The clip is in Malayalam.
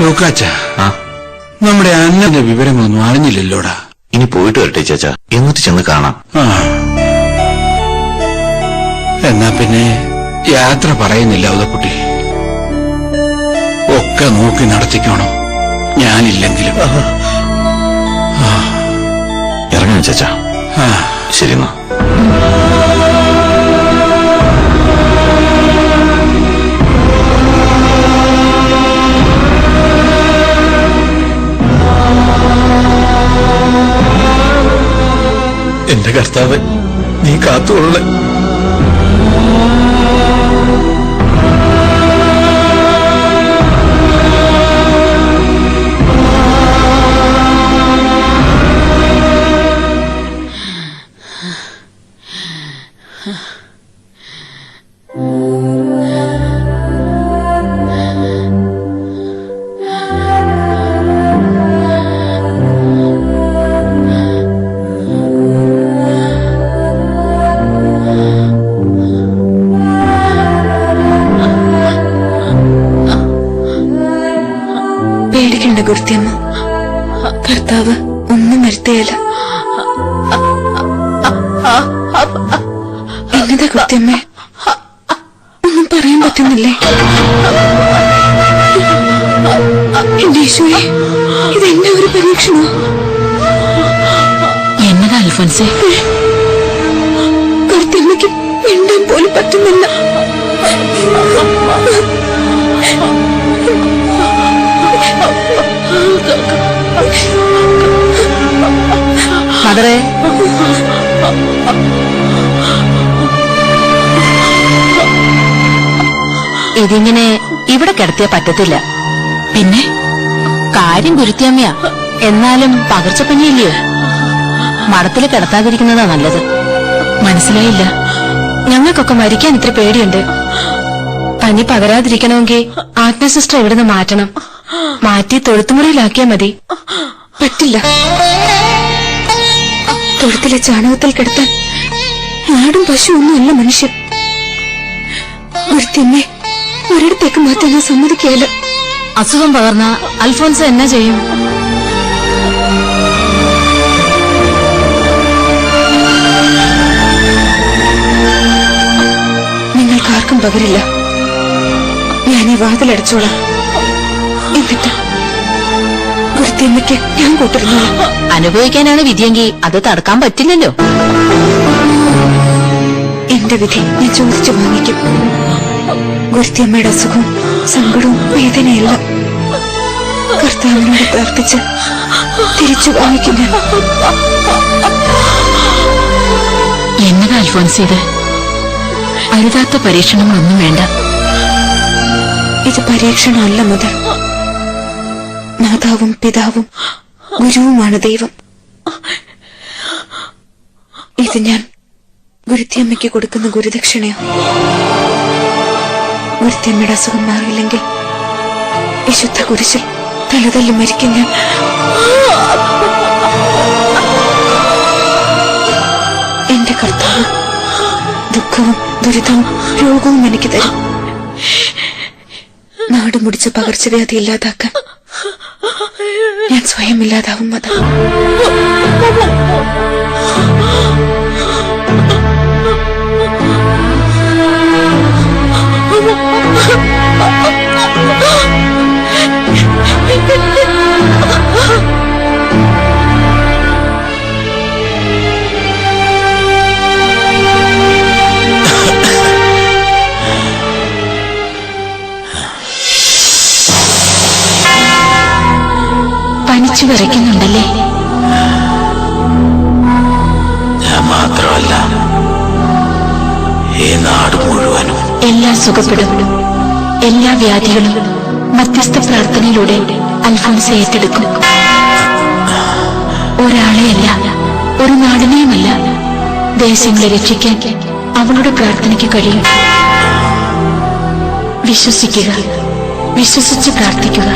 ലൂക്കാച്ച, നമ്മുടെ അന്നന്റെ വിവരങ്ങളൊന്നും അറിഞ്ഞില്ലല്ലോടാ. ഇനി പോയിട്ട് വരട്ടെ ചാച്ച, എന്നിട്ട് ചെന്ന് കാണാം. എന്നാ പിന്നെ യാത്ര പറയുന്നില്ല ഉദക്കുട്ടി. ഒക്കെ നോക്കി നടത്തിക്കോണം, ഞാനില്ലെങ്കിലും. ഇറങ്ങാം ചാച്ച. ശരി എന്നാ. എന്റെ കർത്താവ്, നീ കാത്തുകൊള്ള. പേടിക്കണ്ട ഗുരുത്തിയമ്മ, കർത്താവ് ഒന്നും വരുത്തിയല്ല. എന്നതാ ഗുരുത്തിയമ്മേ, ഒന്നും പറയാൻ പറ്റുന്നില്ലേ? എന്റെ ഈശോയെ, ഇതെന്നെ ഒരു പരീക്ഷണോ? എന്നതാ അൽഫോൻസേ? ഗുരുത്തിയമ്മയ്ക്ക് മിണ്ടാൻ പോലും പറ്റുന്നില്ല. മദറേ, ഇതിങ്ങനെ ഇവിടെ കിടത്തിയാ പറ്റത്തില്ല. പിന്നെ കാര്യം ഗുരുത്തിയമ്മയാ, എന്നാലും പകർച്ചപ്പനിയില്ലയോ? മഠത്തില് കിടത്താതിരിക്കുന്നതാ നല്ലത്. മനസ്സിലായില്ല. ഞങ്ങൾക്കൊക്കെ മരിക്കാൻ ഇത്ര പേടിയുണ്ട്. പനി പകരാതിരിക്കണമെങ്കിൽ ആത്മ സിസ്റ്റർ ഇവിടുന്ന് മാറ്റണം. മാറ്റി തൊഴുത്തുമുറിയിലാക്കിയാ മതി. പറ്റില്ല. തൊഴുത്തിലെ ചാണകത്തിൽ കിടത്താൻ നാടും പശു ഒന്നുമല്ല മനുഷ്യൻ. ഗുരുത്തിയമ്മേ, ഒരിടത്തേക്ക് മാറ്റാൻ ഞാൻ സമ്മതിക്കുകയില്ല. അസുഖം പകർന്ന അൽഫോൻസ എന്നാ ചെയ്യും? നിങ്ങൾക്കാർക്കും പകരില്ല. ഞാൻ ഈ വാതിലടച്ചോളാം. എന്നിട്ട് ഗുരുത്തിയമ്മയ്ക്ക് ഞാൻ കൂട്ടിരുന്നോളാം. അനുഭവിക്കാനാണ് വിധിയെങ്കിൽ അത് തടുക്കാൻ പറ്റില്ലല്ലോ. എന്റെ വിധി ഞാൻ ചോദിച്ചു വാങ്ങിക്കും. ഗുരുത്തിയമ്മയുടെ അസുഖവും സങ്കടവും വേദനയല്ല, കർത്താവിനോട് പ്രാർത്ഥിച്ച് തിരിച്ചു വാങ്ങിക്കും ഞാൻ. എന്നതാ അൽഫോൻസ് ഇത്? അരുതാത്ത പരീക്ഷണങ്ങളൊന്നും വേണ്ട. ഇത് പരീക്ഷണമല്ല മദർ. മാതാവും പിതാവും ഗുരുവുമാണ് ദൈവം. ഇത് ഞാൻ ഗുരുത്തിയമ്മയ്ക്ക് കൊടുക്കുന്ന ഗുരുദക്ഷിണയോ? ഗുരുത്തിയമ്മയുടെ അസുഖം മാറിയില്ലെങ്കിൽ വിശുദ്ധ കുരിശിൽ തലതല്ലി മരിക്കും ഞാൻ. എന്റെ കർത്താവ് ദുഃഖവും ദുരിതവും രോഗവും എനിക്ക് തരും. നാട് മുടിച്ച പകർച്ചവ്യാധി ഇല്ലാതാക്കാൻ ഞാൻ സ്വയം ഇല്ലാതാവും മദർ. പനിച്ചു വിറയ്ക്കുന്നുണ്ടല്ലേ? ഞാൻ മാത്രമല്ല, ഈ നാട് മുഴുവനും. എല്ലാം സുഖപ്പെടും. എല്ലാ വ്യാധികളും മധ്യസ്ഥ പ്രാർത്ഥനയിലൂടെ അൽഫോൻസ ഏറ്റെടുക്കും. ഒരാളെയല്ല, ഒരു നാടിനെയുമല്ല, ദേശങ്ങളെ രക്ഷിക്കാൻ അവളുടെ പ്രാർത്ഥനയ്ക്ക് കഴിയും. വിശ്വസിക്കുക, വിശ്വസിച്ച് പ്രാർത്ഥിക്കുക.